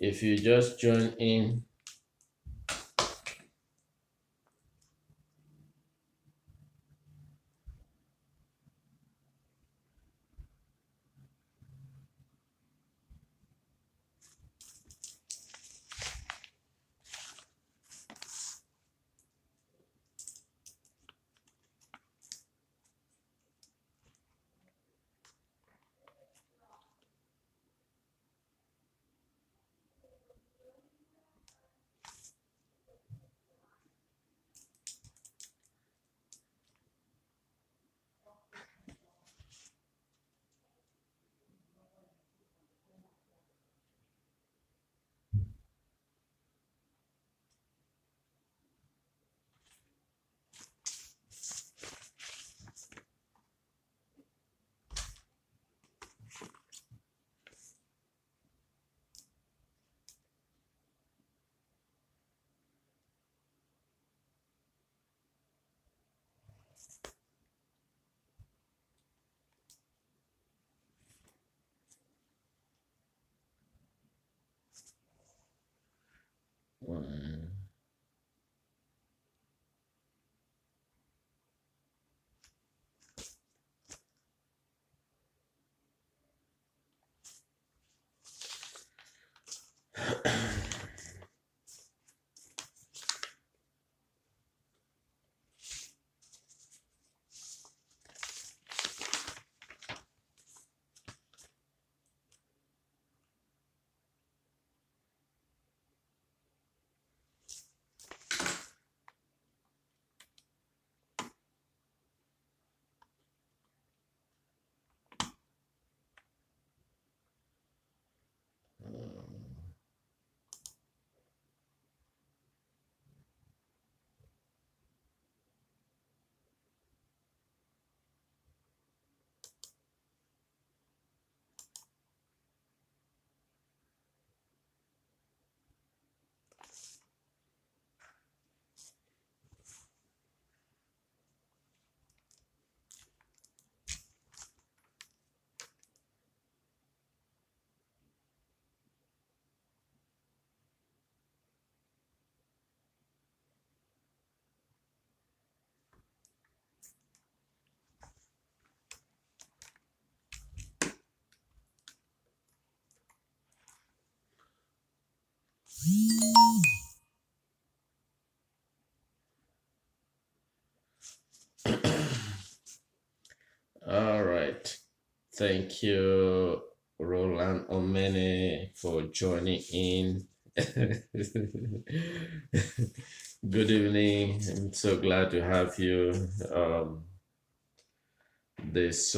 if you just join in, all right. Thank you, Roland Omene, for joining in. Good evening. I'm so glad to have you this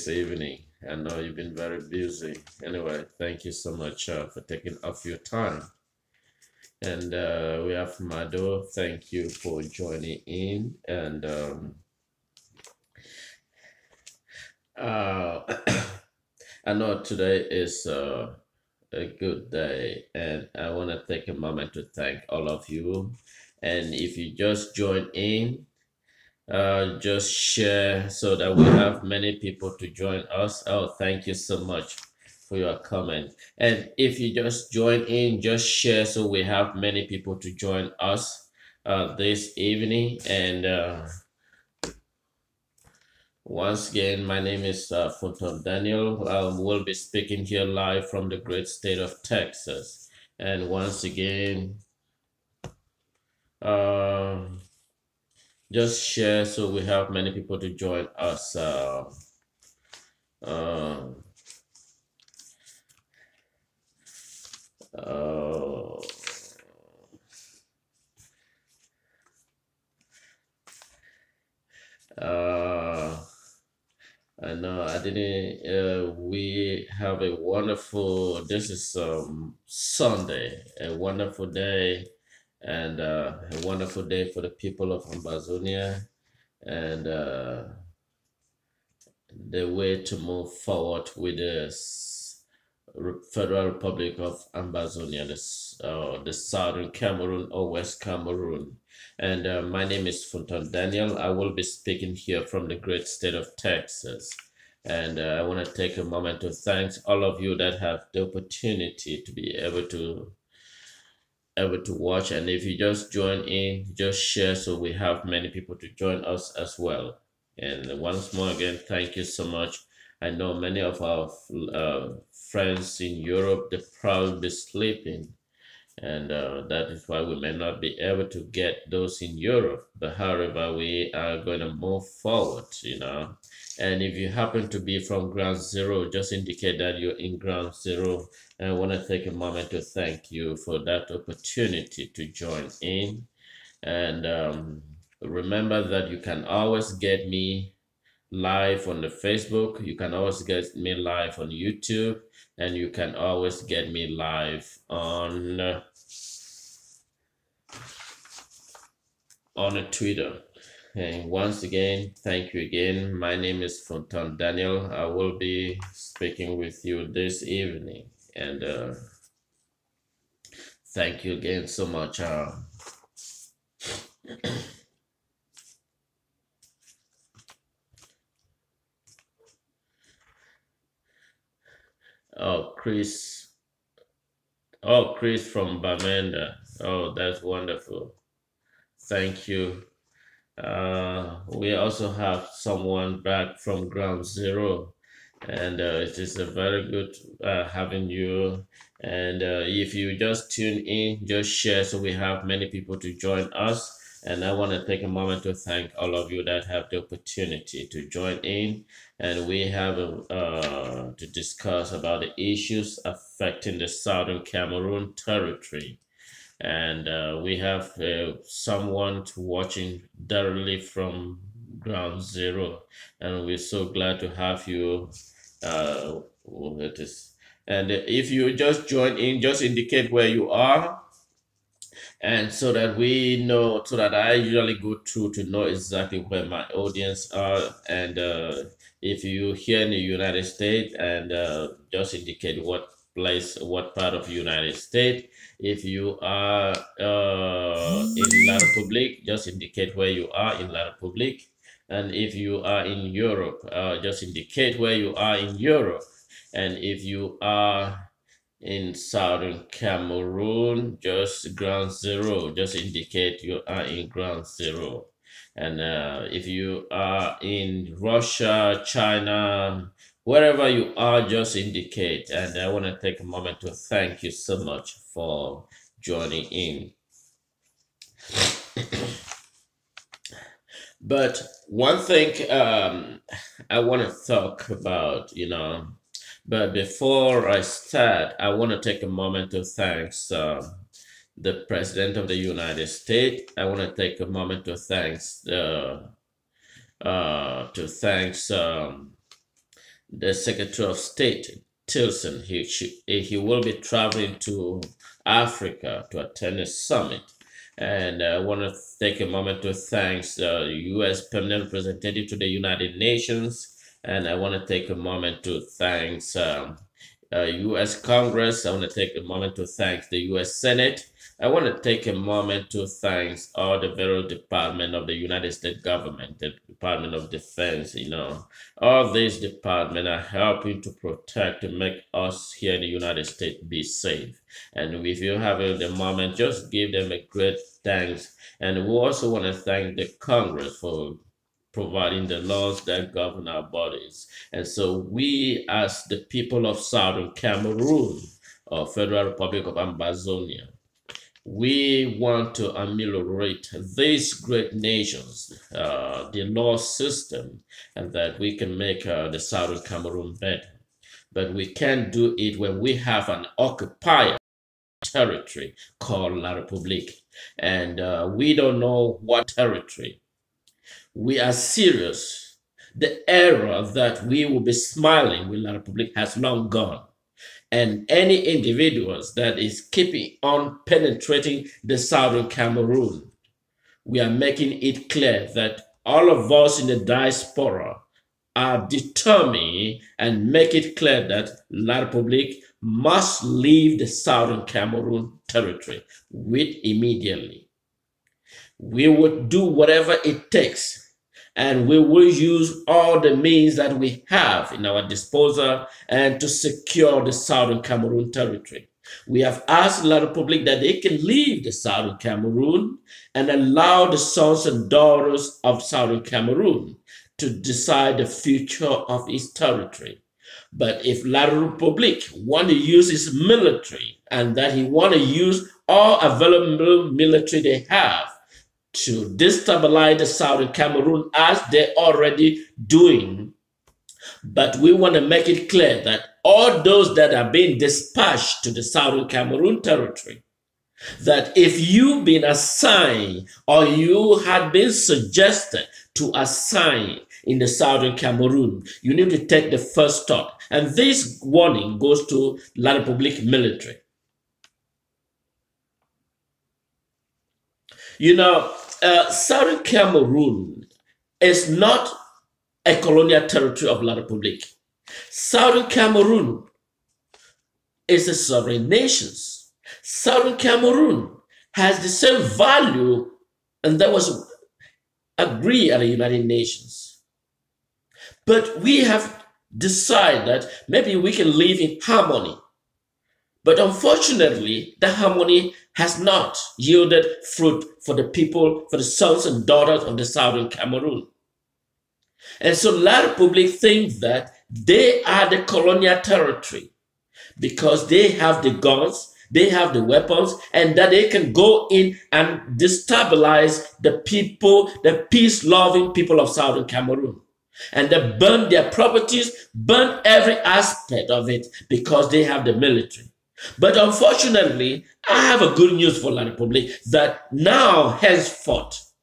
evening. I know you've been very busy. Anyway, thank you so much for taking off your time. And we have Mado. Thank you for joining in. And I know today is a good day, and I want to take a moment to thank all of you. And if you just join in, just share so that we have many people to join us. Oh, thank you so much for your comment. And if you just join in, just share so we have many people to join us this evening. And once again, my name is Funton Daniel. We'll be speaking here live from the great state of Texas. And once again, just share so we have many people to join us. Uh, uh, I know I didn't. We have a wonderful. This is Sunday, a wonderful day, and a wonderful day for the people of Ambazonia, and the way to move forward with this Federal Republic of Ambazonia, the Southern Cameroon or West Cameroon. And my name is Funton Daniel. I will be speaking here from the great state of Texas. And I want to take a moment to thank all of you that have the opportunity to be able to watch. And if you just join in, just share so we have many people to join us as well. And once more again, thank you so much. I know many of our friends in Europe, they probably be sleeping, and that is why we may not be able to get those in Europe. But however, we are going to move forward, you know. And if you happen to be from ground zero, just indicate that you're in ground zero. And I want to take a moment to thank you for that opportunity to join in. And remember that you can always get me live on the Facebook. You can always get me live on YouTube, and you can always get me live on a Twitter. And once again, thank you again. My name is Fontan Daniel. I will be speaking with you this evening, and thank you again so much. Oh, Chris. Oh, Chris from Bamenda. Oh, that's wonderful. Thank you. We also have someone back from ground zero, and it is a very good having you. And if you just tune in, just share so we have many people to join us. And I want to take a moment to thank all of you that have the opportunity to join in. And we have to discuss about the issues affecting the Southern Cameroon territory. And we have someone watching directly from ground zero, and we're so glad to have you. It is, and if you just join in, just indicate where you are, and so that we know, so that I usually go through to know exactly where my audience are. And if you here in the United States, and just indicate what place, what part of the United States. If you are in La Republic, just indicate where you are in La Republic. And if you are in Europe, just indicate where you are in Europe. And if you are in Southern Cameroon, just ground zero, just indicate you are in ground zero. And if you are in Russia, China, wherever you are, just indicate. And I want to take a moment to thank you so much for joining in. But one thing I want to talk about, you know, but before I start, I want to take a moment to thank the President of the United States. I want to take a moment to thank the Secretary of State Tilson. He will be traveling to Africa to attend a summit. And I want to take a moment to thank the U.S. Permanent Representative to the United Nations. And I want to take a moment to thank U.S. Congress. I want to take a moment to thank the U.S. Senate. I want to take a moment to thank all the various departments of the United States government, the Department of Defense, you know. All these departments are helping to protect and make us here in the United States be safe. And if you have the moment, just give them a great thanks. And we also want to thank the Congress for providing the laws that govern our bodies. And so we, as the people of Southern Cameroon, or Federal Republic of Ambazonian, we want to ameliorate these great nations, the law system, and that we can make the Southern Cameroon better. But we can't do it when we have an occupier territory called La Republique. And we don't know what territory. We are serious. The era that we will be smiling with La Republique has long gone. And any individuals that is keeping on penetrating the Southern Cameroon, we are making it clear that all of us in the diaspora are determined and make it clear that La Republique must leave the Southern Cameroon territory with immediately. We would do whatever it takes, and we will use all the means that we have in our disposal and to secure the Southern Cameroon territory. We have asked La Republic that they can leave the Southern Cameroon and allow the sons and daughters of Southern Cameroon to decide the future of its territory. But if La Republic want to use its military and that he want to use all available military they have to destabilize the Southern Cameroon as they're already doing, but we want to make it clear that all those that are being dispatched to the Southern Cameroon territory, that if you've been assigned or you had been suggested to assign in the Southern Cameroon, you need to take the first step. And this warning goes to La Republique military. You know, Southern Cameroon is not a colonial territory of La Republique. Southern Cameroon is a sovereign nation. Southern Cameroon has the same value, and that was agreed at the United Nations. But we have decided that maybe we can live in harmony. But unfortunately, the harmony has not yielded fruit for the people, for the sons and daughters of the Southern Cameroon. And so La Republique thinks that they are the colonial territory because they have the guns, they have the weapons, and that they can go in and destabilize the people, the peace-loving people of Southern Cameroon. And they burn their properties, burn every aspect of it because they have the military. But unfortunately, I have a good news for La Republique that now, henceforth,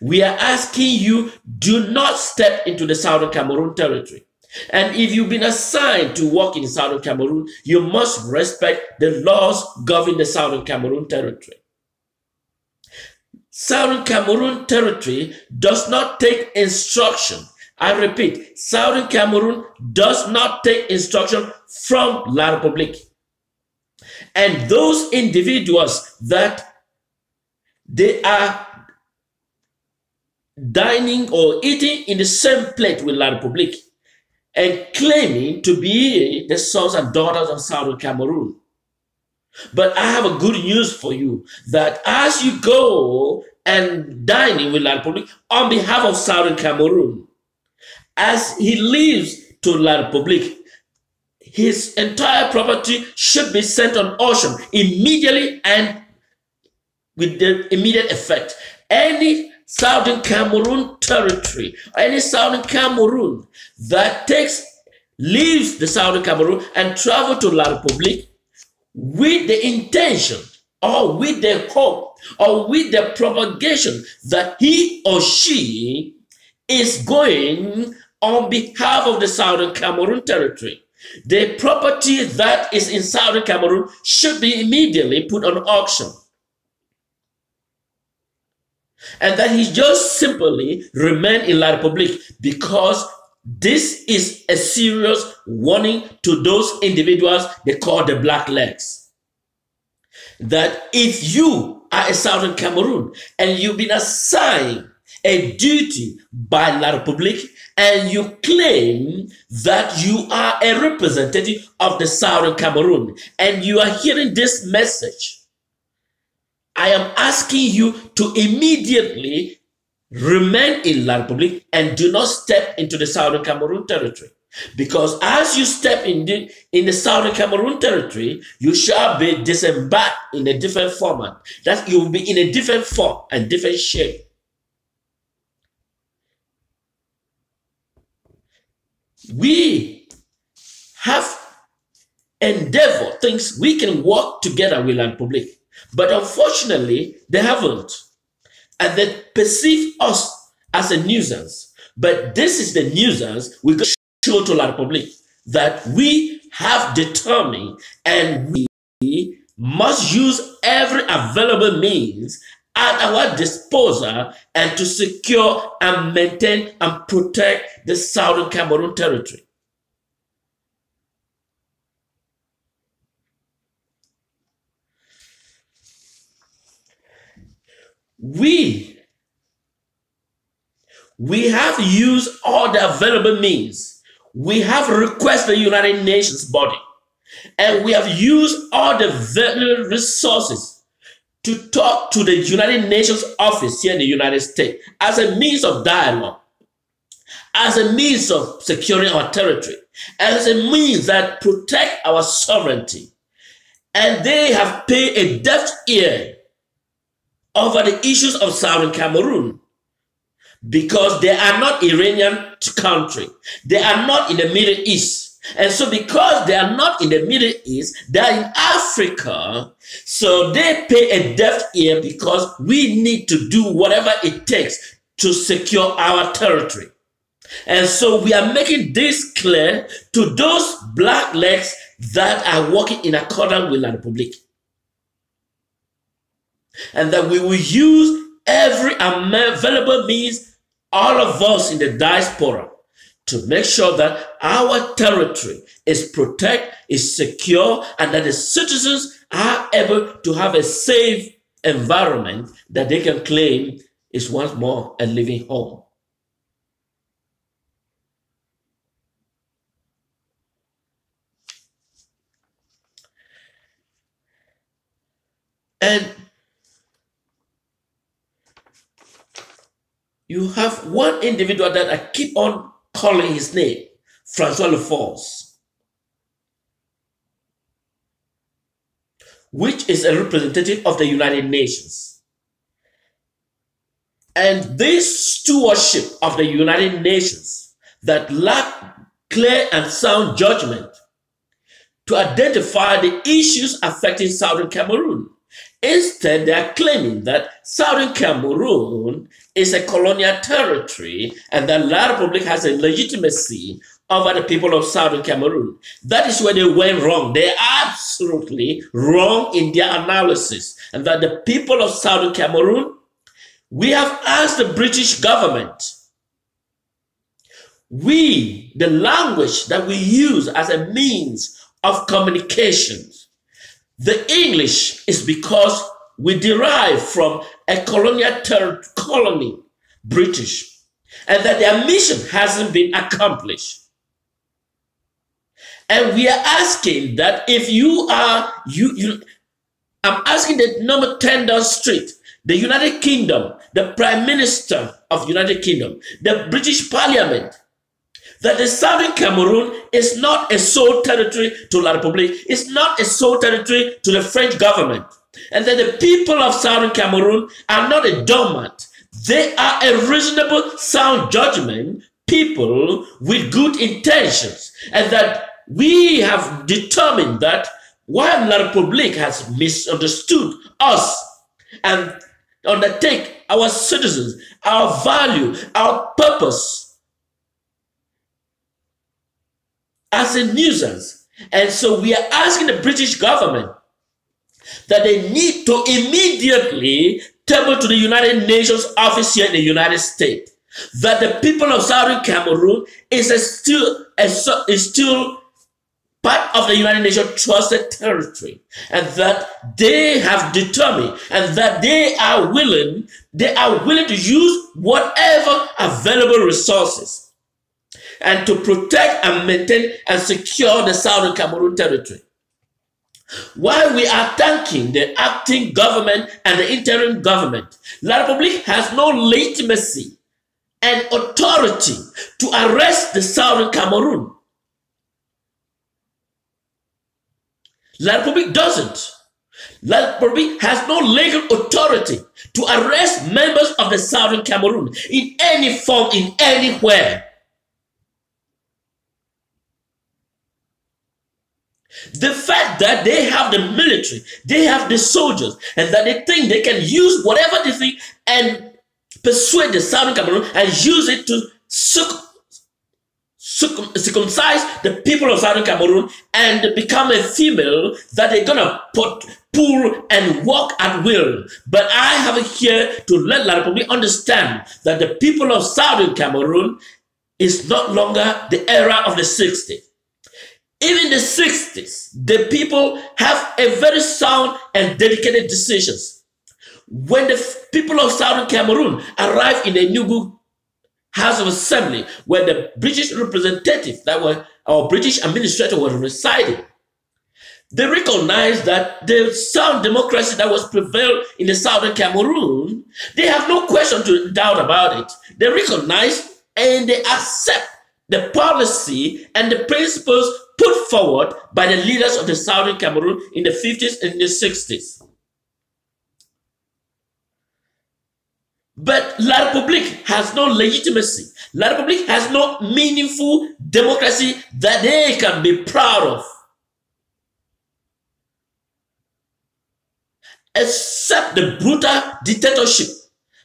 we are asking you, do not step into the Southern Cameroon territory. And if you've been assigned to work in Southern Cameroon, you must respect the laws governing the Southern Cameroon territory. Southern Cameroon territory does not take instruction. I repeat, Southern Cameroon does not take instruction from La Republique. And those individuals that they are dining or eating in the same plate with La Republique and claiming to be the sons and daughters of Southern Cameroon. But I have a good news for you, that as you go and dining with La Republique on behalf of Southern Cameroon, as he leaves to La Republique, his entire property should be sent on auction immediately and with the immediate effect. Any Southern Cameroon territory, any Southern Cameroon that leaves the Southern Cameroon and travel to La Republique with the intention or with the hope or with the propagation that he or she is going on behalf of the Southern Cameroon territory, the property that is in Southern Cameroon should be immediately put on auction. And that he just simply remain in La Republique, because this is a serious warning to those individuals they call the black legs. That if you are a Southern Cameroon and you've been assigned a duty by La Republique and you claim that you are a representative of the Southern Cameroon and you are hearing this message, I am asking you to immediately remain in La Republique and do not step into the Southern Cameroon territory. Because as you step in the Southern Cameroon territory, you shall be disembarked in a different format. That you will be in a different form and different shape. We have endeavored things we can work together with La Republique. But unfortunately, they haven't. And they perceive us as a nuisance. But this is the nuisance we got to show to La Republique, that we have determined and we must use every available means at our disposal and to secure and maintain and protect the Southern Cameroon territory. We We have used all the available means. We have requested the United Nations body, and we have used all the available resources to talk to the United Nations office here in the United States as a means of dialogue, as a means of securing our territory, as a means that protect our sovereignty. And they have paid a deaf ear over the issues of Southern Cameroon, because they are not Iranian country. They are not in the Middle East. And so because they are not in the Middle East, they are in Africa. So they pay a deaf ear because we need to do whatever it takes to secure our territory. And so we are making this clear to those black legs that are working in accordance with La Republique. And that we will use every available means, all of us in the diaspora, to make sure that our territory is protected, is secure, and that the citizens are able to have a safe environment that they can claim is once more a living home. And you have one individual that I keep on calling his name, Francois Leforce, which is a representative of the United Nations. And this stewardship of the United Nations that lack clear and sound judgment to identify the issues affecting Southern Cameroon. Instead, they are claiming that Southern Cameroon is a colonial territory and that La Republique has a legitimacy over the people of Southern Cameroon. That is where they went wrong. They are absolutely wrong in their analysis. And that the people of Southern Cameroon, we have asked the British government, the language that we use as a means of communication, the English is because we derive from a colonial colony, British, and that their mission hasn't been accomplished. And we are asking that if I'm asking the number 10 Down Street, the United Kingdom, the Prime Minister of United Kingdom, the British Parliament, that the Southern Cameroon is not a sole territory to La Republique, it's not a sole territory to the French government, and that the people of Southern Cameroon are not a doormat. They are a reasonable, sound judgment, people with good intentions, and that we have determined that while La Republique has misunderstood us and undertake our citizens, our value, our purpose, as a nuisance. And so we are asking the British government that they need to immediately table to the United Nations office here in the United States that the people of Southern Cameroon is still part of the United Nations trusted territory, and that they have determined and that they are willing to use whatever available resources and to protect and maintain and secure the Southern Cameroon territory. While we are thanking the acting government and the interim government, La Republique has no legitimacy and authority to arrest the Southern Cameroon. La Republique doesn't. La Republique has no legal authority to arrest members of the Southern Cameroon in any form, in anywhere. The fact that they have the military, they have the soldiers, and that they think they can use whatever they think and persuade the Southern Cameroon and use it to circumcise the people of Southern Cameroon and become a female that they're gonna pull and walk at will. But I have it here to let La Republique understand that the people of Southern Cameroon is not longer the era of the 60s. Even the 60s, the people have a very sound and dedicated decisions. When the people of Southern Cameroon arrived in the Enugu House of Assembly, where the British representative that were, or British administrator was residing, they recognized that the sound democracy that was prevailed in the southern Cameroon, they have no question to doubt about it. They recognize and they accept the policy and the principles put forward by the leaders of the southern Cameroon in the 50s and the 60s. But La République has no legitimacy. La République has no meaningful democracy that they can be proud of, except the brutal dictatorship,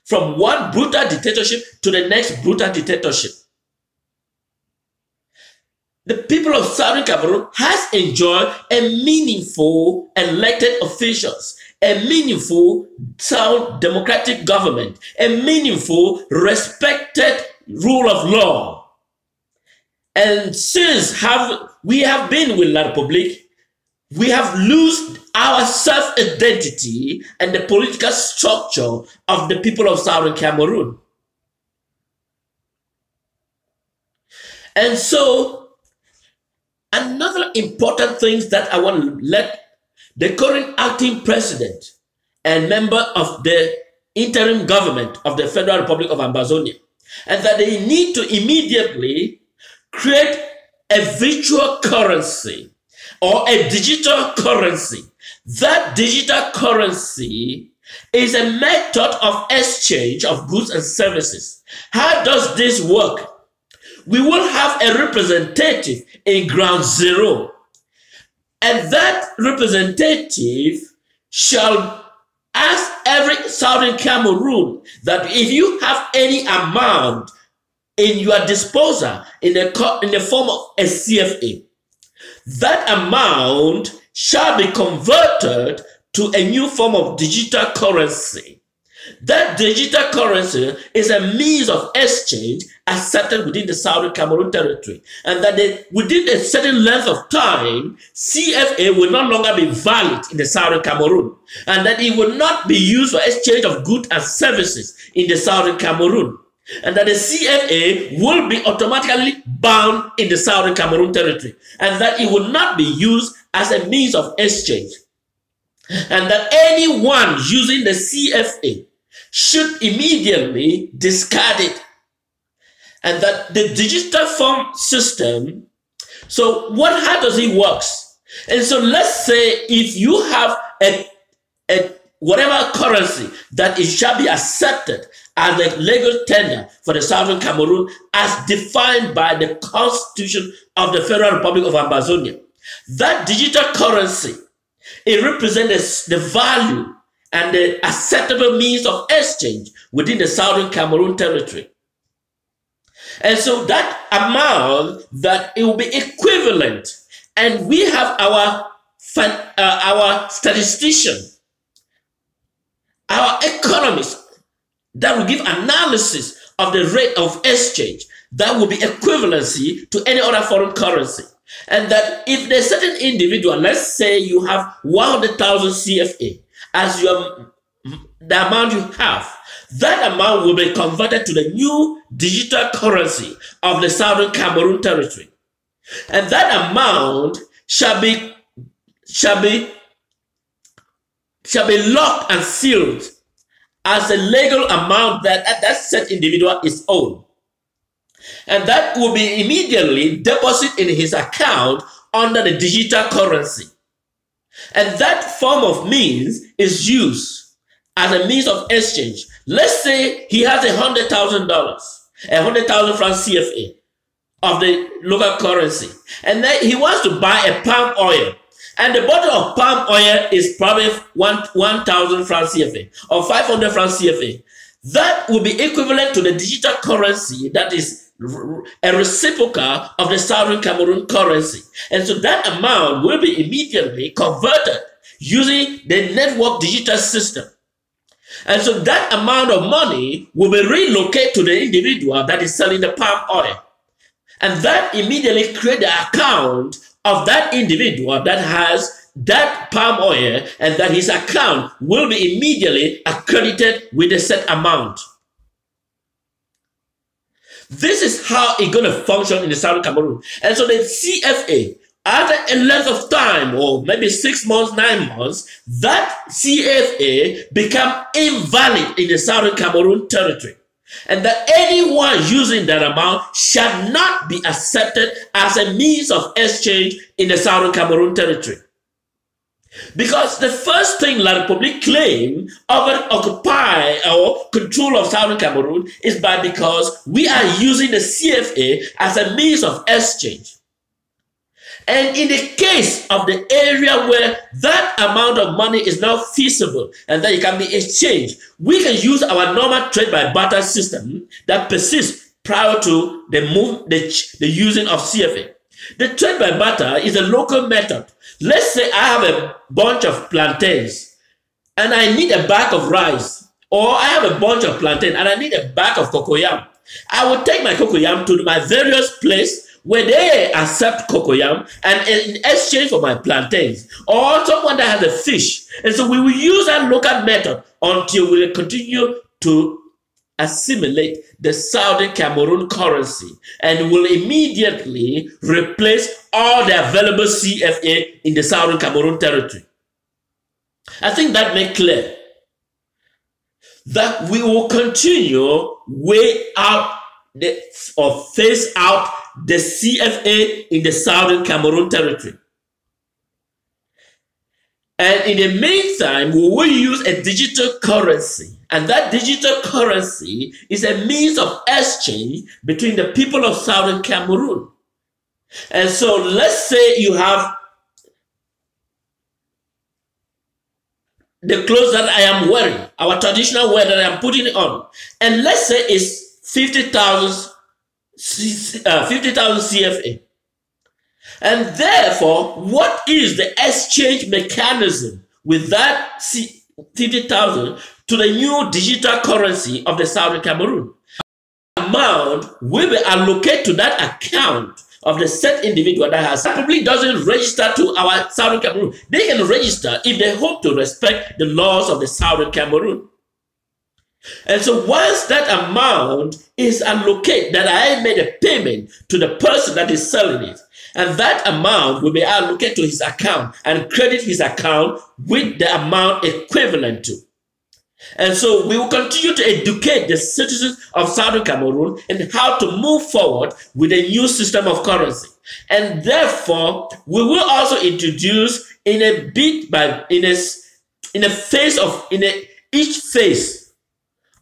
from one brutal dictatorship to the next brutal dictatorship. The people of Southern Cameroon has enjoyed a meaningful elected officials, a meaningful sound democratic government, a meaningful respected rule of law. And since we have been with La République, we have lost our self-identity and the political structure of the people of Southern Cameroon. And so, another important thing that I want to let the current acting president and member of the interim government of the Federal Republic of Ambazonian, and that they need to immediately create a virtual currency or a digital currency. That digital currency is a method of exchange of goods and services. How does this work? We will have a representative in ground zero, and that representative shall ask every Southern Cameroon that if you have any amount in your disposal in the form of a CFA, that amount shall be converted to a new form of digital currency. That digital currency is a means of exchange accepted within the Southern Cameroon territory, and that within a certain length of time, CFA will no longer be valid in the Southern Cameroon, and that it will not be used for exchange of goods and services in the Southern Cameroon, and that the CFA will be automatically bound in the Southern Cameroon territory, and that it will not be used as a means of exchange, and that anyone using the CFA should immediately discard it, and that the digital form system, so how does it work? And so let's say if you have a whatever currency that it shall be accepted as a legal tender for the Southern Cameroon as defined by the Constitution of the Federal Republic of Ambazonian, that digital currency, it represents the value and the acceptable means of exchange within the Southern Cameroon territory. And so that amount, that it will be equivalent, and we have our statistician, our economists, that will give analysis of the rate of exchange that will be equivalency to any other foreign currency. And that if there's a certain individual, let's say you have 100,000 CFA as the amount you have, that amount will be converted to the new digital currency of the Southern Cameroon territory. And that amount shall be locked and sealed as a legal amount that said individual is owed. And that will be immediately deposited in his account under the digital currency. And that form of means is used as a means of exchange. Let's say he has $100,000, 100,000 francs CFA of the local currency, and then he wants to buy a palm oil. And the bottle of palm oil is probably 1,000 francs CFA or 500 francs CFA. That will be equivalent to the digital currency that is a reciprocal of the Southern Cameroon currency. And so that amount will be immediately converted using the network digital system. And so that amount of money will be relocated to the individual that is selling the palm oil. And that immediately creates the account of that individual that has that palm oil, and that his account will be immediately accredited with a set amount. This is how it's going to function in the Southern Cameroon. And so the CFA, after a length of time, or maybe 6 months, 9 months, that CFA become invalid in the Southern Cameroon territory. And that anyone using that amount shall not be accepted as a means of exchange in the Southern Cameroon territory. Because the first thing La République claimed over occupy or control of Southern Cameroon is because we are using the CFA as a means of exchange. And in the case of the area where that amount of money is now feasible and that it can be exchanged, we can use our normal trade by barter system that persists prior to the using of CFA. The trade by barter is a local method. Let's say I have a bunch of plantains and I need a bag of rice, or I have a bunch of plantains and I need a bag of cocoyam. I will take my cocoyam to my various places where they accept cocoyam and in exchange for my plantains, or someone that has a fish. And so we will use that local method until we continue to assimilate the Southern Cameroon currency and will immediately replace all the available CFA in the Southern Cameroon territory. I think that makes clear that we will continue way out or phase out the CFA in the Southern Cameroon territory. And in the meantime, we will use a digital currency. And that digital currency is a means of exchange between the people of Southern Cameroon. And so let's say you have the clothes that I am wearing, our traditional wear that I am putting on. And let's say it's 50,000 CFA. And therefore, what is the exchange mechanism with that 50,000 to the new digital currency of the Southern Cameroon? Amount will be allocated to that account of the set individual that has probably doesn't register to our Southern Cameroon. They can register if they hope to respect the laws of the Southern Cameroon. And so once that amount is allocated, that I made a payment to the person that is selling it, and that amount will be allocated to his account and credit his account with the amount equivalent to. And so we will continue to educate the citizens of Southern Cameroon in how to move forward with a new system of currency. And therefore, we will also introduce each phase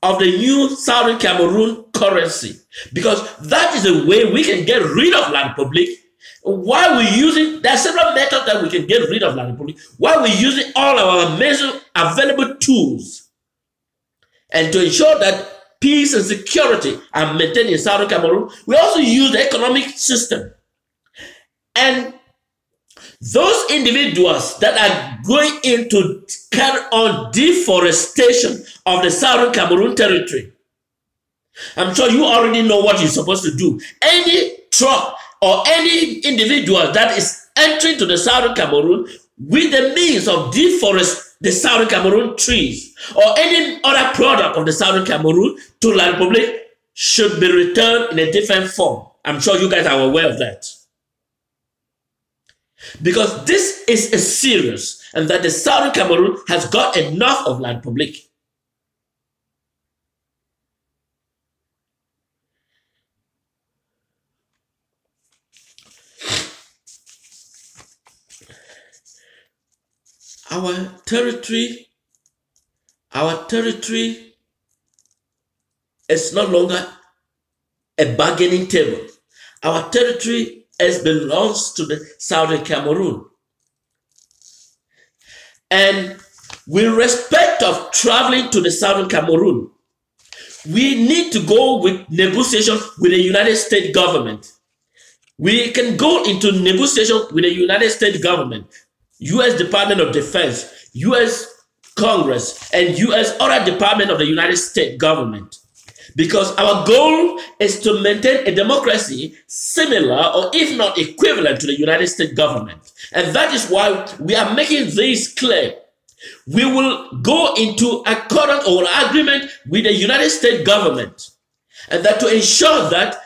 of the new Southern Cameroon currency, because that is a way we can get rid of La République. While we're using, there are several methods that we can get rid of La République, while we're using all our amazing available tools, and to ensure that peace and security are maintained in Southern Cameroon, we also use the economic system. And those individuals that are going in to carry on deforestation of the Southern Cameroon territory, I'm sure you already know what you're supposed to do. Any truck or any individual that is entering to the Southern Cameroon with the means of deforest the Southern Cameroon trees or any other product of the Southern Cameroon to La République should be returned in a different form. I'm sure you guys are aware of that. Because this is a serious, and that the Southern Cameroon has got enough of La République. Our territory is no longer a bargaining table. Our territory belongs to the Southern Cameroon. And with respect of traveling to the Southern Cameroon, we need to go with negotiations with the United States government. We can go into negotiation with the United States government, U.S. Department of Defense, U.S. Congress, and U.S. other department of the United States government. Because our goal is to maintain a democracy similar or if not equivalent to the United States government. And that is why we are making this clear. We will go into accordance or agreement with the United States government. and that to ensure that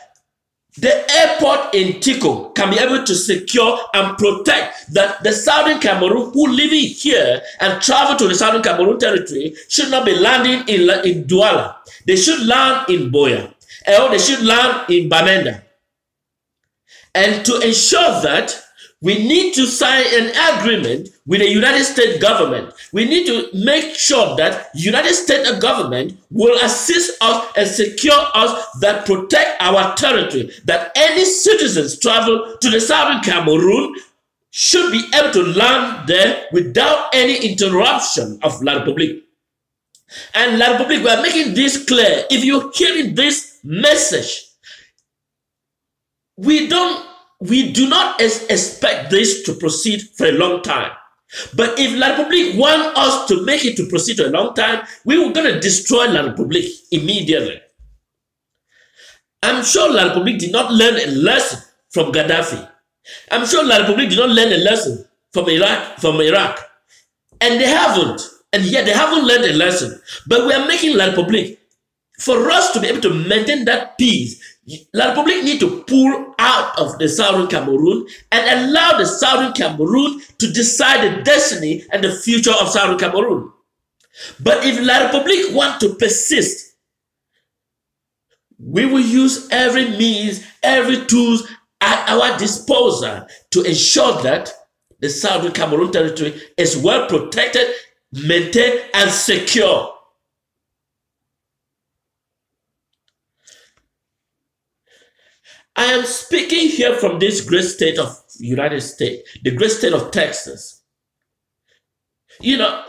the airport in Tico can be able to secure and protect that the Southern Cameroon who living here and travel to the Southern Cameroon territory should not be landing in Douala. They should land in Boya, or they should land in Bamenda. And to ensure that, we need to sign an agreement with the United States government. We need to make sure that United States government will assist us and secure us, that protect our territory, that any citizens travel to the Southern Cameroon should be able to land there without any interruption of La Republique. And La Republique, we are making this clear. If you're hearing this message, we do not expect this to proceed for a long time. But if La Republique wants us to make it to proceed for a long time, we were going to destroy La Republique immediately. I'm sure La Republique did not learn a lesson from Gaddafi. I'm sure La Republique did not learn a lesson from Iraq. And they haven't. And yet they haven't learned a lesson. But we are making La Republique. For us to be able to maintain that peace, La Republique need to pull out of the Southern Cameroon and allow the Southern Cameroon to decide the destiny and the future of Southern Cameroon. But if La Republique want to persist, we will use every means, every tool at our disposal to ensure that the Southern Cameroon territory is well protected, maintained, and secure. I am speaking here from this great state of United States, the great state of Texas. You know,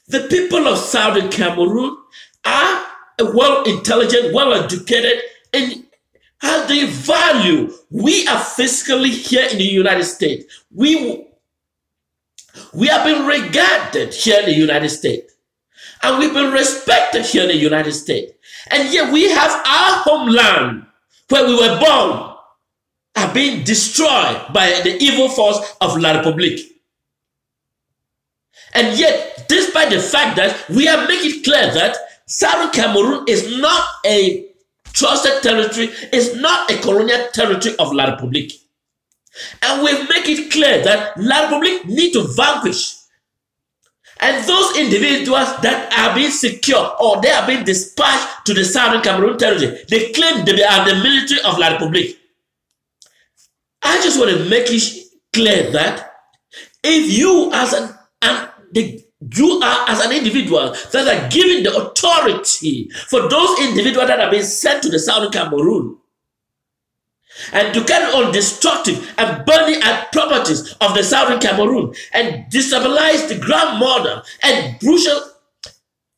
the people of Southern Cameroon are well-intelligent, well-educated, and how they value. We are physically here in the United States. We have been regarded here in the United States. And we've been respected here in the United States. And yet we have our homeland where we were born are being destroyed by the evil force of La Republique. And yet, despite the fact that we are making clear that Southern Cameroon is not a trusted territory, is not a colonial territory of La Republique. And we make it clear that La Republique need to vanquish. And those individuals that are being secured or they are being dispatched to the Southern Cameroon territory, they claim they are the military of La Republique. I just want to make it clear that if you as an individual that are given the authority for those individuals that have been sent to the Southern Cameroon and to carry on destructive and burning at properties of the Southern Cameroon and destabilize the grandmother and brutal,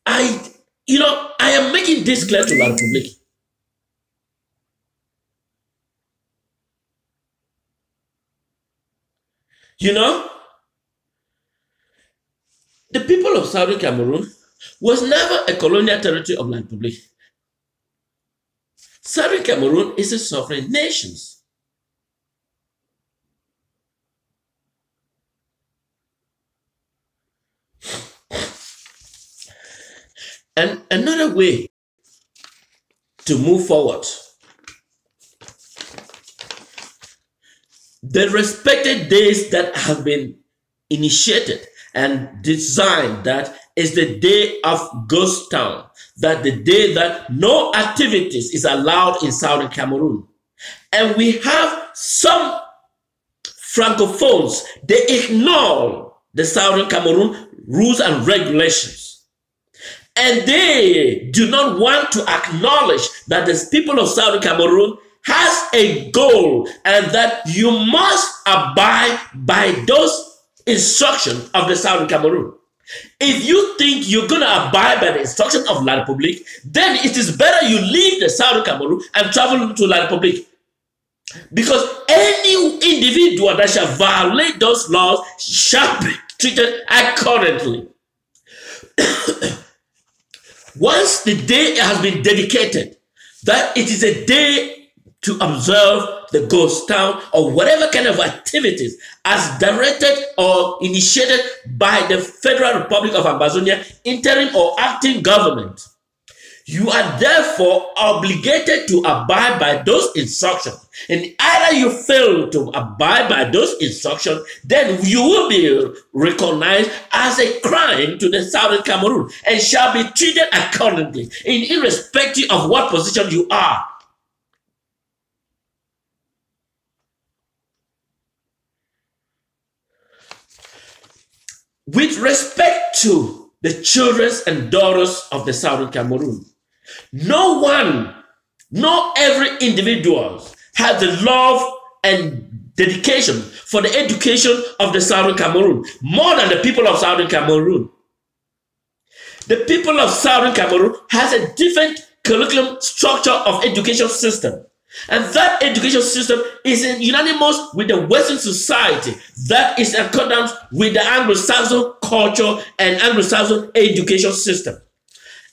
I am making this clear to La Republique. You know, the people of Southern Cameroon was never a colonial territory of La Republique. Southern Cameroon is a sovereign nation. And another way to move forward, the respected days that have been initiated and designed, that is the day of Ghost Town, that the day that no activities is allowed in Southern Cameroon. And we have some Francophones, they ignore the Southern Cameroon rules and regulations. And they do not want to acknowledge that the people of Southern Cameroon has a goal and that you must abide by those instructions of the Southern Cameroon. If you think you're going to abide by the instruction of La Republique, then it is better you leave the Southern Cameroon and travel to La Republique. Because any individual that shall violate those laws shall be treated accordingly. Once the day has been dedicated, that it is a day to observe the ghost town or whatever kind of activities as directed or initiated by the Federal Republic of Ambazonian interim or acting government, You are therefore obligated to abide by those instructions. And either you fail to abide by those instructions, then you will be recognized as a crime to the Southern Cameroon and shall be treated accordingly, irrespective of what position you are. With respect to the children and daughters of the Southern Cameroon, no every individual has the love and dedication for the education of the Southern Cameroon more than the people of Southern Cameroon. The people of Southern Cameroon has a different curriculum structure of education system. And that education system is unanimous with the Western society that is in accordance with the Anglo-Saxon culture and Anglo-Saxon education system.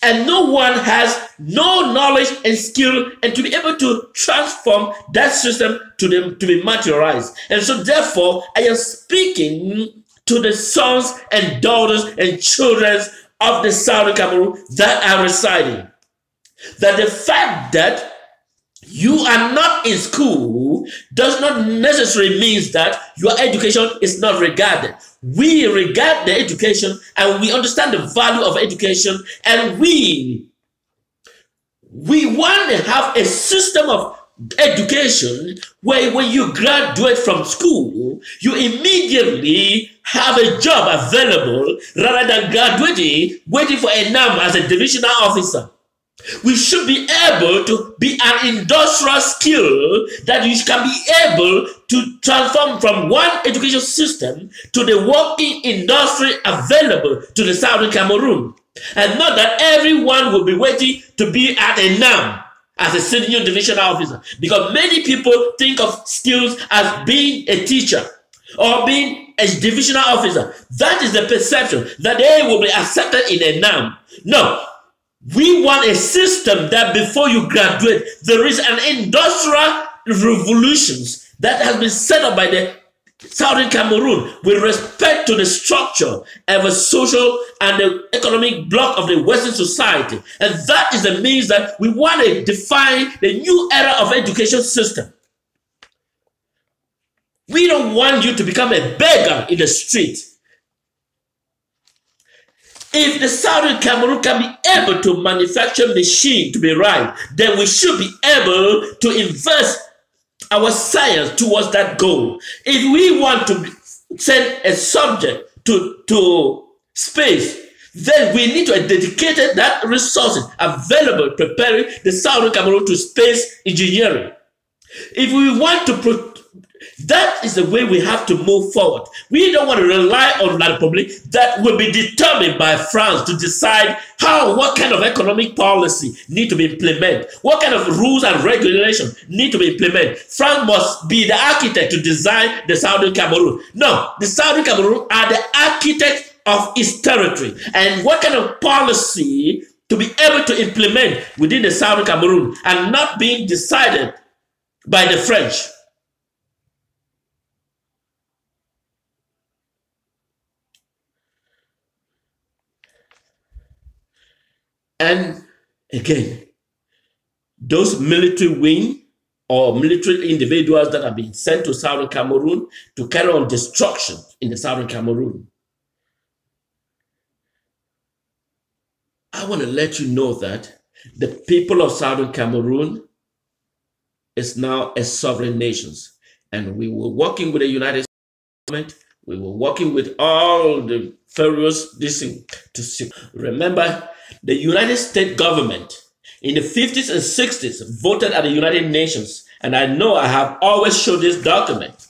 And no one has no knowledge and skill and to be able to transform that system to be materialized. And so therefore, I am speaking to the sons and daughters and children of the Southern Cameroon that are residing. That the fact that you are not in school does not necessarily mean that your education is not regarded. We regard the education and we understand the value of education, and we want to have a system of education where when you graduate from school, you immediately have a job available rather than graduating, waiting for a NAM as a divisional officer. We should be able to be an industrial skill that you can be able to transform from one education system to the working industry available to the Southern Cameroon. And not that everyone will be waiting to be at a NAM as a senior divisional officer. Because many people think of skills as being a teacher or being a divisional officer. That is the perception that they will be accepted in a NAM. No. We want a system that before you graduate, there is an industrial revolution that has been set up by the Southern Cameroon with respect to the structure of a social and the economic bloc of the Western society. And that is the means that we want to define the new era of education system. We don't want you to become a beggar in the street. If the Southern Cameroon can be able to manufacture machine to be right, then we should be able to invest our science towards that goal. If we want to send a subject to space, then we need to dedicate that resources available preparing the Southern Cameroon to space engineering. If we want to that is the way we have to move forward. We don't want to rely on La Republic that will be determined by France to decide what kind of economic policy need to be implemented, what kind of rules and regulations need to be implemented. France must be the architect to design the Southern Cameroon. No, the Southern Cameroon are the architect of its territory. And what kind of policy to be able to implement within the Southern Cameroon and not being decided by the French. And again, those military wing or military individuals that have been sent to Southern Cameroon to carry on destruction in the Southern Cameroon, I want to let you know that the people of Southern Cameroon is now a sovereign nation. And we were working with the United States government. We were working with all the various to remember. The United States government in the 50s and 60s voted at the United Nations. And I know I have always showed this document.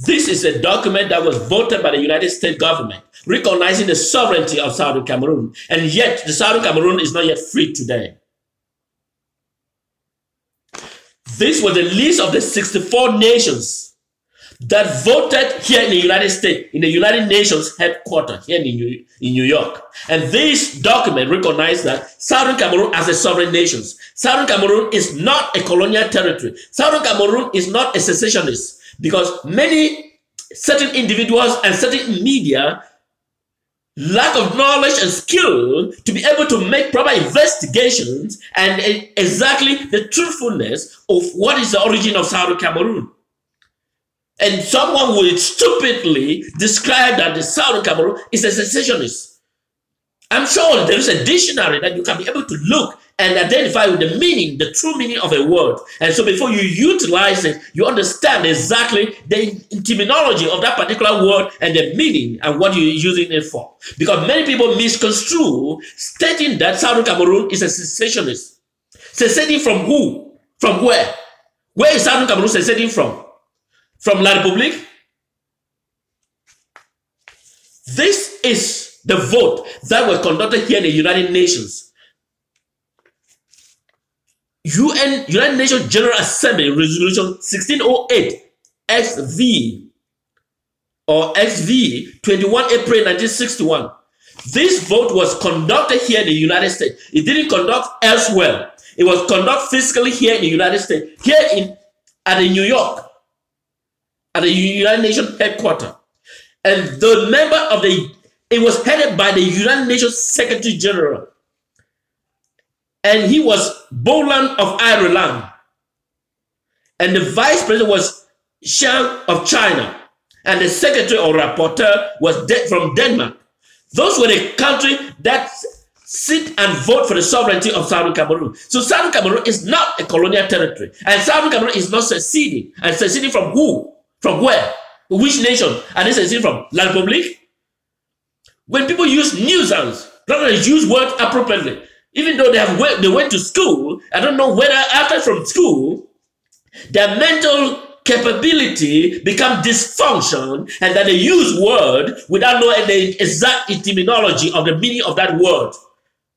This is a document that was voted by the United States government, recognizing the sovereignty of Southern Cameroon. And yet, the Southern Cameroon is not yet free today. This was the list of the 64 nations that voted here in the United States, in the United Nations headquarters here in New York. And this document recognized that Southern Cameroon as a sovereign nation. Southern Cameroon is not a colonial territory. Southern Cameroon is not a secessionist, because certain individuals and certain media lack of knowledge and skill to be able to make proper investigations and exactly the truthfulness of what is the origin of Southern Cameroon. And someone would stupidly describe that the Southern Cameroon is a secessionist. I'm sure there is a dictionary that you can be able to look and identify with the meaning, the true meaning of a word. And so before you utilize it, you understand exactly the terminology of that particular word and the meaning and what you're using it for. Because many people misconstrue stating that Southern Cameroon is a secessionist. Seceding from who? From where? Where is Southern Cameroon seceding from? From La République? This is the vote that was conducted here in the United Nations. United Nations General Assembly Resolution 1608 XV or XV 21 April 1961. This vote was conducted here in the United States. It didn't conduct elsewhere. It was conducted physically here in the United States, at New York, at the United Nations headquarters. And the member of it was headed by the United Nations Secretary General. And he was Boland of Ireland. And the vice president was Shang of China. And the secretary or rapporteur was from Denmark. Those were the countries that sit and vote for the sovereignty of Southern Cameroon. So Southern Cameroon is not a colonial territory. And Southern Cameroon is not seceding. And seceding from who? From where? Which nation? And they seceding from La République? When people use nuisance, rather than use words appropriately, even though they went to school, I don't know whether after from school, their mental capability become dysfunction and that they use word without knowing the exact etymology of the meaning of that word.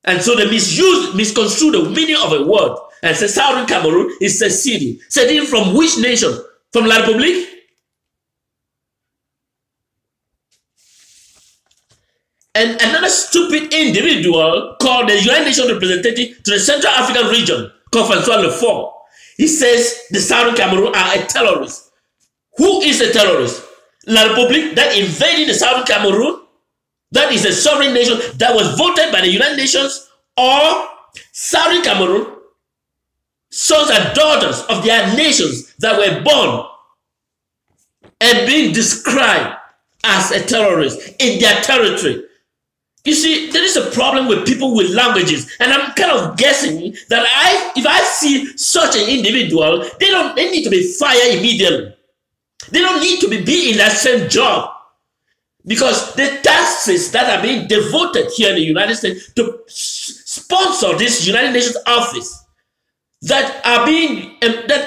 And so they misconstrue the meaning of a word and say Southern Cameroon is seceding. Seceding from which nation? From La République? And another stupid individual called the United Nations representative to the Central African region, called Francois Lefort. He says the Southern Cameroon are a terrorist. Who is a terrorist? La République that invaded the Southern Cameroon? That is a sovereign nation that was voted by the United Nations, or Southern Cameroon, sons and daughters of their nations that were born and being described as a terrorist in their territory. You see, there is a problem with people with languages, and I'm kind of guessing that if I see such an individual, they need to be fired immediately. They don't need to be in that same job, because the taxes that are being devoted here in the United States to sponsor this United Nations office that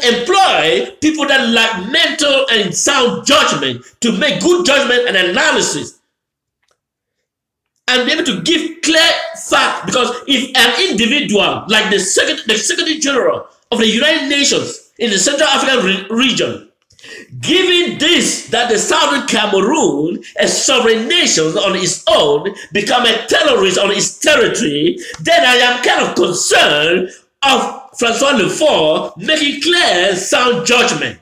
employ people that lack mental and sound judgment to make good judgment and analysis and be able to give clear fact. Because if an individual like the Secretary General of the United Nations in the Central African region giving this, that the Southern Cameroon, a sovereign nation on its own, become a terrorist on its territory, then I am kind of concerned of Francois Lefort making clear sound judgment.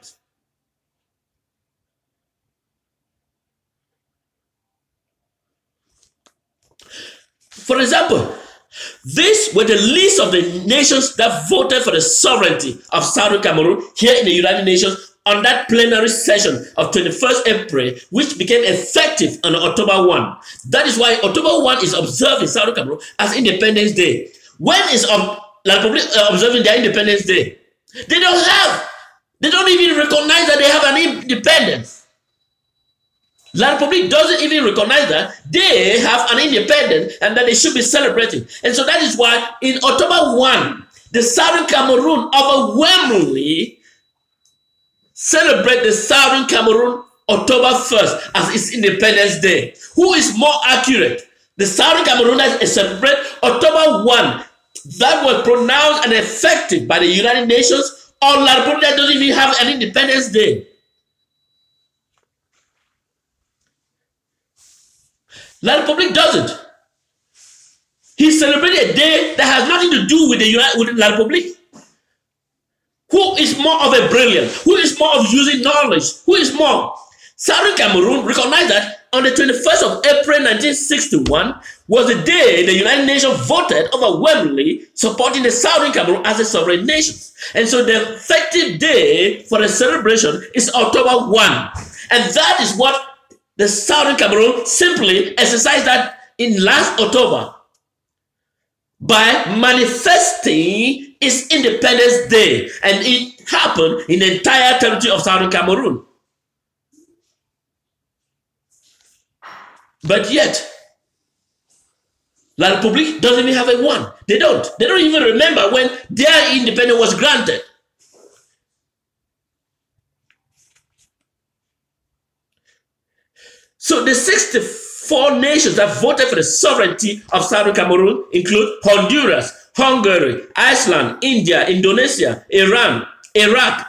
For example, these were the list of the nations that voted for the sovereignty of Southern Cameroon here in the United Nations on that plenary session of 21st April, which became effective on October 1. That is why October 1 is observed in Southern Cameroon as Independence La République observing their Independence Day? They don't even recognize that they have an independence. La République doesn't even recognize that they have an independence and that they should be celebrating. And so that is why in October 1, the Southern Cameroon overwhelmingly celebrate the Southern Cameroon October 1st as its Independence Day. Who is more accurate? The Southern Cameroon that celebrate October 1 that was pronounced and effective by the United Nations, or La République that doesn't even have an Independence Day? La République doesn't. He celebrated a day that has nothing to do with La République. Who is more of a brilliant? Who is more of using knowledge? Who is more? Southern Cameroon recognize that on the 21st of April 1961 was the day the United Nations voted overwhelmingly supporting the Southern Cameroon as a sovereign nation. And so the effective day for the celebration is October 1. And that is what the Southern Cameroon simply exercised that in last October by manifesting its Independence Day. And it happened in the entire territory of Southern Cameroon. But yet, La République doesn't even have a one. They don't. They don't even remember when their independence was granted. So the 64 nations that voted for the sovereignty of Southern Cameroon include Honduras, Hungary, Iceland, India, Indonesia, Iran, Iraq,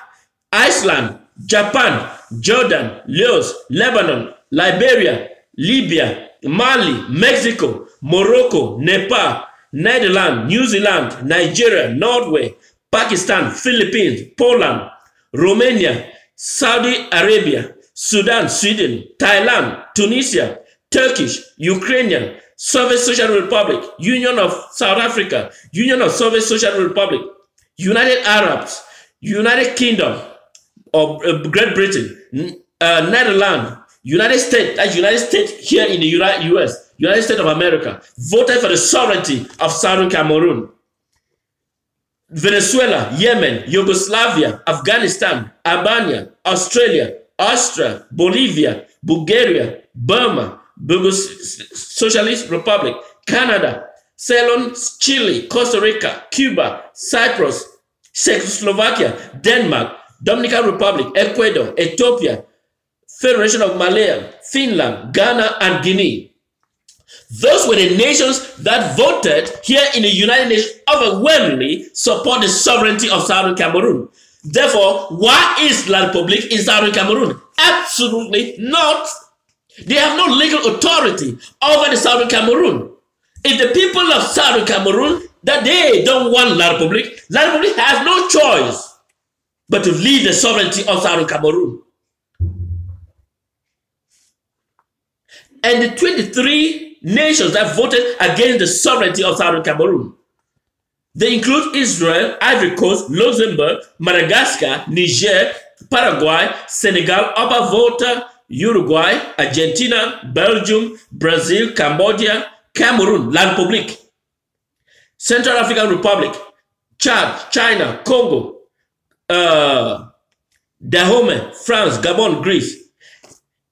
Iceland, Japan, Jordan, Laos, Lebanon, Liberia, Libya, Mali, Mexico, Morocco, Nepal, Netherlands, New Zealand, Nigeria, Norway, Pakistan, Philippines, Poland, Romania, Saudi Arabia, Sudan, Sweden, Thailand, Tunisia, Turkish, Ukrainian, Soviet Social Republic, Union of South Africa, Union of Soviet Social Republic, United Arabs, United Kingdom of Great Britain, Netherlands, United States, that's United States here in the US, United States of America, voted for the sovereignty of Southern Cameroon. Venezuela, Yemen, Yugoslavia, Afghanistan, Albania, Australia, Austria, Bolivia, Bulgaria, Burma, Socialist Republic, Canada, Ceylon, Chile, Costa Rica, Cuba, Cyprus, Czechoslovakia, Denmark, Dominican Republic, Ecuador, Ethiopia, Federation of Malaya, Finland, Ghana, and Guinea. Those were the nations that voted here in the United Nations overwhelmingly support the sovereignty of Southern Cameroon. Therefore, why is La République in Southern Cameroon? Absolutely not. They have no legal authority over the Southern Cameroon. If the people of Southern Cameroon, that they don't want La République has no choice but to leave the sovereignty of Southern Cameroon. And the 23 nations that voted against the sovereignty of Southern Cameroon, they include Israel, Ivory Coast, Luxembourg, Madagascar, Niger, Paraguay, Senegal, Upper Volta, Uruguay, Argentina, Belgium, Brazil, Cambodia, Cameroon, La République, Central African Republic, Chad, China, Congo, Dahomey, France, Gabon, Greece.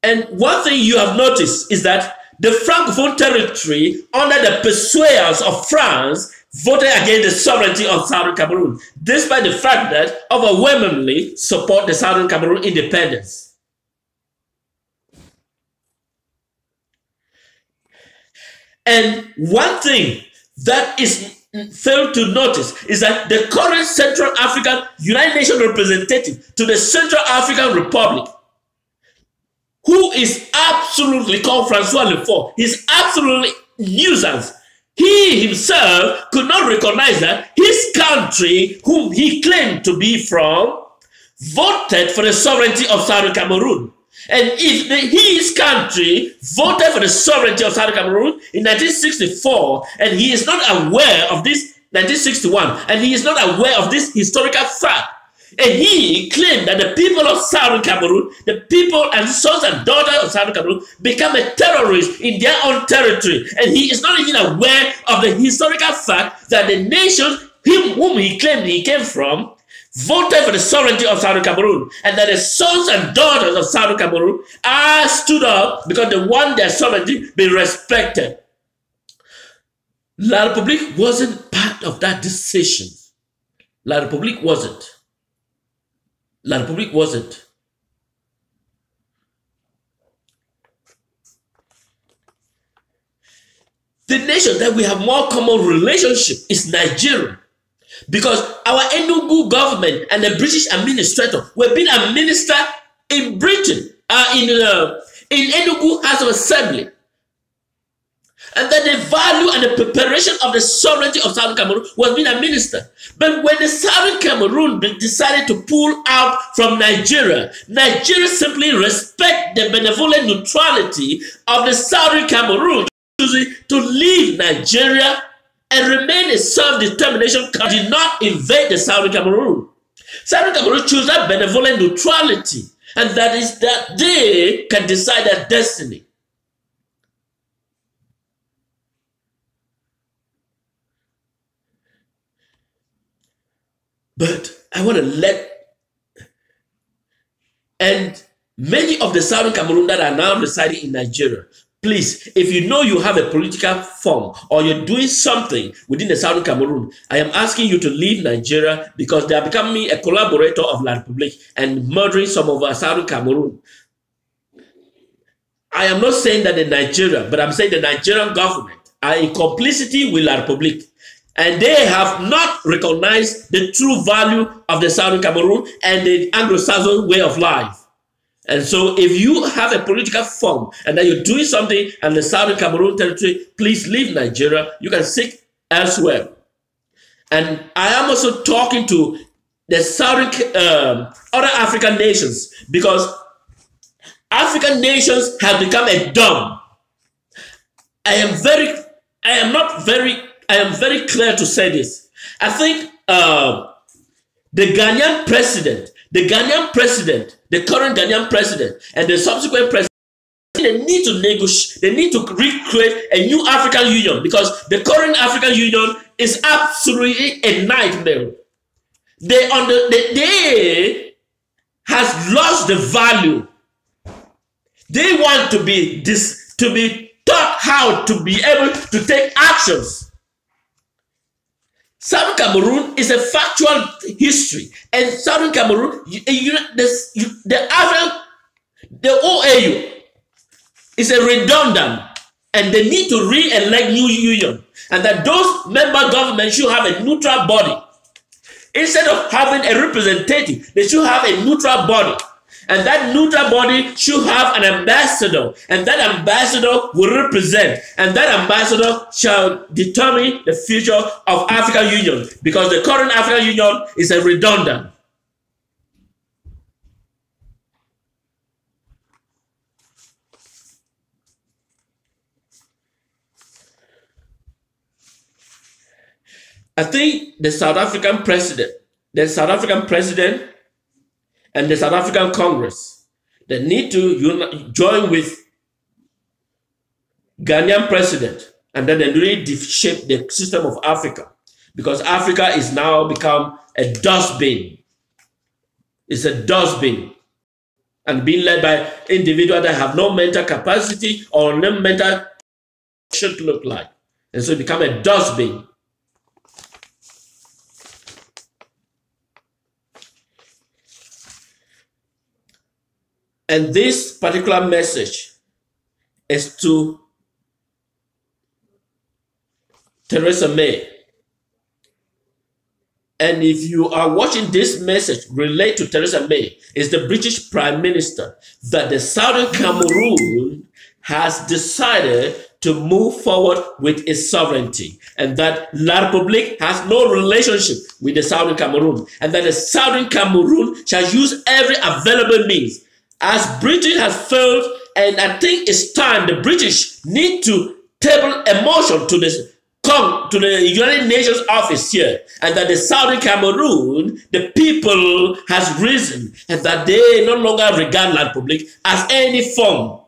And one thing you have noticed is that the Francophone territory under the persuaders of France voted against the sovereignty of Southern Cameroon, despite the fact that overwhelmingly support the Southern Cameroon independence. And one thing that is failed to notice is that the current Central African United Nations representative to the Central African Republic, who is absolutely called Francois Lefort, he's absolutely nuisance. He himself could not recognize that his country, whom he claimed to be from, voted for the sovereignty of Southern Cameroon. And if his country voted for the sovereignty of Southern Cameroon in 1964, and he is not aware of this 1961, and he is not aware of this historical fact, and he claimed that the people of Southern Cameroon, the people and sons and daughters of Southern Cameroon, become a terrorist in their own territory. And he is not even aware of the historical fact that the nation whom he claimed he came from voted for the sovereignty of Southern Cameroon, and that the sons and daughters of Southern Cameroon are stood up because they want their sovereignty be respected. La République wasn't part of that decision. La République wasn't. La République wasn't. The nation that we have more common relationship is Nigeria, because our Enugu government and the British administrator were being administered in Britain, in Enugu House of Assembly. And that the value and the preparation of the sovereignty of Southern Cameroon was being administered. But when the Southern Cameroon decided to pull out from Nigeria, Nigeria simply respect the benevolent neutrality of the Southern Cameroon, choosing to leave Nigeria and remain a self-determination country, did not invade the Southern Cameroon. Southern Cameroon chose that benevolent neutrality, and that is that they can decide their destiny. But I want to and many of the Southern Cameroon that are now residing in Nigeria, please, if you know you have a political form or you're doing something within the Southern Cameroon, I am asking you to leave Nigeria, because they are becoming a collaborator of La Republique and murdering some of our Southern Cameroon. I am not saying that in Nigeria, but I'm saying the Nigerian government are in complicity with La Republique. And they have not recognized the true value of the Southern Cameroon and the Anglo-Saxon way of life. And so if you have a political form and that you're doing something in the Southern Cameroon territory, please leave Nigeria. You can seek elsewhere. And I am also talking to the Southern other African nations, because African nations have become a dumb. I am very clear to say this. I think the Ghanaian president, the current Ghanaian president, and the subsequent president, they need to negotiate. They need to recreate a new African Union, because the current African Union is absolutely a nightmare. They has lost the value. They want to be taught how to be able to take actions. Southern Cameroon is a factual history, and Southern Cameroon, the OAU is a redundant, and they need to re-elect new union, and that those member governments should have a neutral body. Instead of having a representative, they should have a neutral body. And that neutral body should have an ambassador, and that ambassador will represent, and that ambassador shall determine the future of African Union, because the current African Union is a redundant. I think the South African president and the South African Congress, they need to join with Ghanaian president, and then they really shape the system of Africa, because Africa is now become a dustbin. It's a dustbin, and being led by individuals that have no mental capacity or no mental should look like, and so it become a dustbin. And this particular message is to Theresa May. And if you are watching this message relate to Theresa May, is the British Prime Minister, that the Southern Cameroon has decided to move forward with its sovereignty, and that La Republique has no relationship with the Southern Cameroon, and that the Southern Cameroon shall use every available means. As Britain has failed, and I think it's time the British need to table a motion to the United Nations office here, and that the Southern Cameroon, the people has risen, and that they no longer regard La Republique as any form.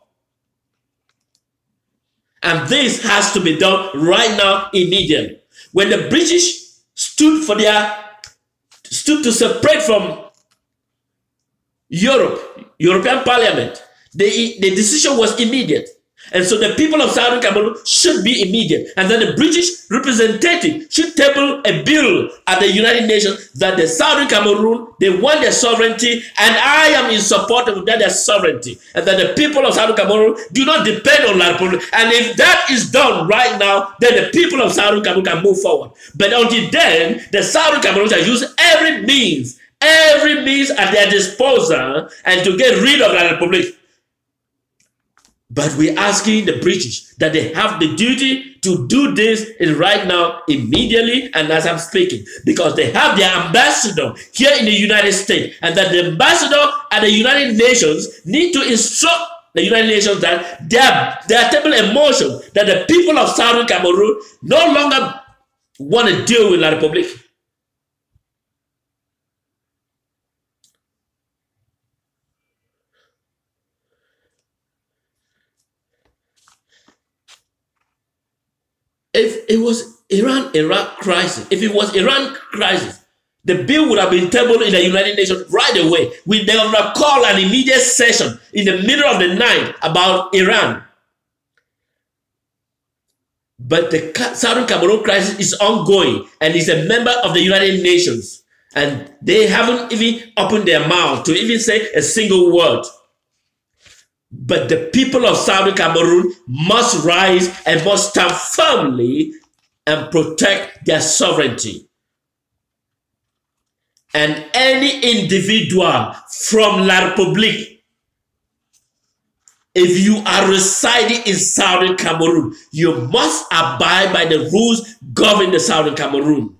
And this has to be done right now, immediately. When the British stood to separate from European Parliament, the decision was immediate. And so the people of Southern Cameroon should be immediate. And then the British representative should table a bill at the United Nations that the Southern Cameroon, they want their sovereignty, and I am in support of their sovereignty. And that the people of Southern Cameroon do not depend on La Republique. And if that is done right now, then the people of Southern Cameroon can move forward. But until then, the Southern Cameroon shall use every means at their disposal and to get rid of La Republique. But we're asking the British that they have the duty to do this right now, immediately, and as I'm speaking, because they have their ambassador here in the United States, and that the ambassador at the United Nations need to instruct the United Nations that their table emotion that the people of Southern Cameroon no longer want to deal with La Republic. If it was Iran-Iraq crisis, if it was Iran crisis, the bill would have been tabled in the United Nations right away. They would have called an immediate session in the middle of the night about Iran. But the Southern Cameroon crisis is ongoing and is a member of the United Nations. And they haven't even opened their mouth to even say a single word. But the people of Southern Cameroon must rise and must stand firmly and protect their sovereignty. And any individual from La Republique, if you are residing in Southern Cameroon, you must abide by the rules governing the Southern Cameroon.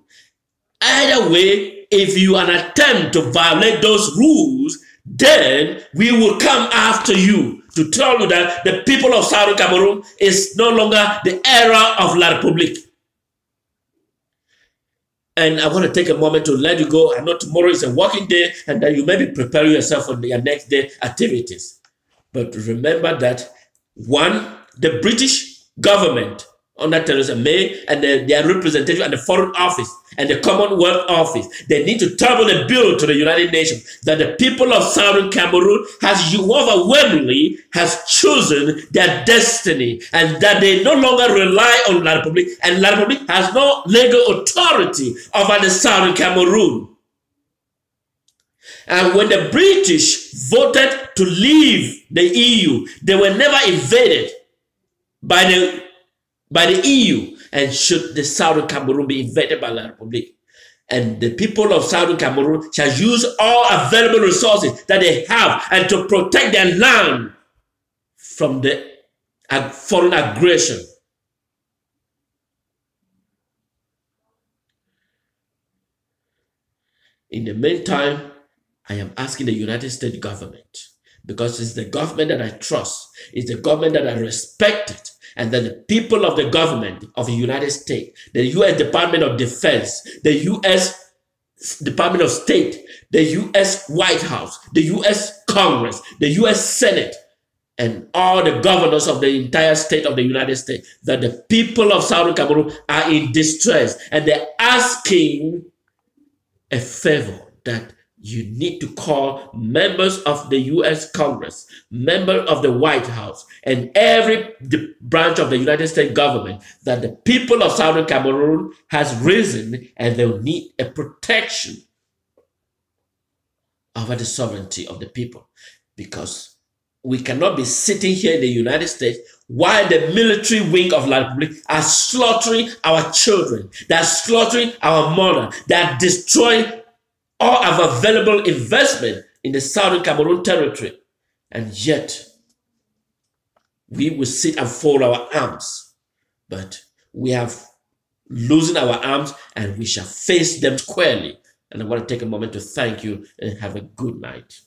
Either way, if you attempt to violate those rules, then we will come after you to tell you that the people of Southern Cameroon is no longer the era of La Republique. And I want to take a moment to let you go. I know tomorrow is a working day and that you may be preparing yourself for your next day activities. But remember that, one, the British government under Theresa May and their representative at the Foreign Office and the Commonwealth Office, they need to table a bill to the United Nations that the people of Southern Cameroon overwhelmingly has chosen their destiny and that they no longer rely on La Republique, and La Republique has no legal authority over the Southern Cameroon. And when the British voted to leave the EU, they were never invaded by the EU. And should the Southern Cameroon be invaded by La Republique, and the people of Southern Cameroon shall use all available resources that they have and to protect their land from the foreign aggression. In the meantime, I am asking the United States government, because it's the government that I trust, it's the government that I respect, and that the people of the government of the United States, the U.S. Department of Defense, the U.S. Department of State, the U.S. White House, the U.S. Congress, the U.S. Senate, and all the governors of the entire state of the United States, that the people of Southern Cameroon are in distress, and they're asking a favor that you need to call members of the U.S. Congress, members of the White House, and every branch of the United States government, that the people of Southern Cameroon has risen and they will need a protection over the sovereignty of the people. Because we cannot be sitting here in the United States while the military wing of La Republique are slaughtering our children, they are slaughtering our mother, they are destroying all of available investment in the Southern Cameroon territory. And yet, we will sit and fold our arms. But we have losing our arms and we shall face them squarely. And I want to take a moment to thank you and have a good night.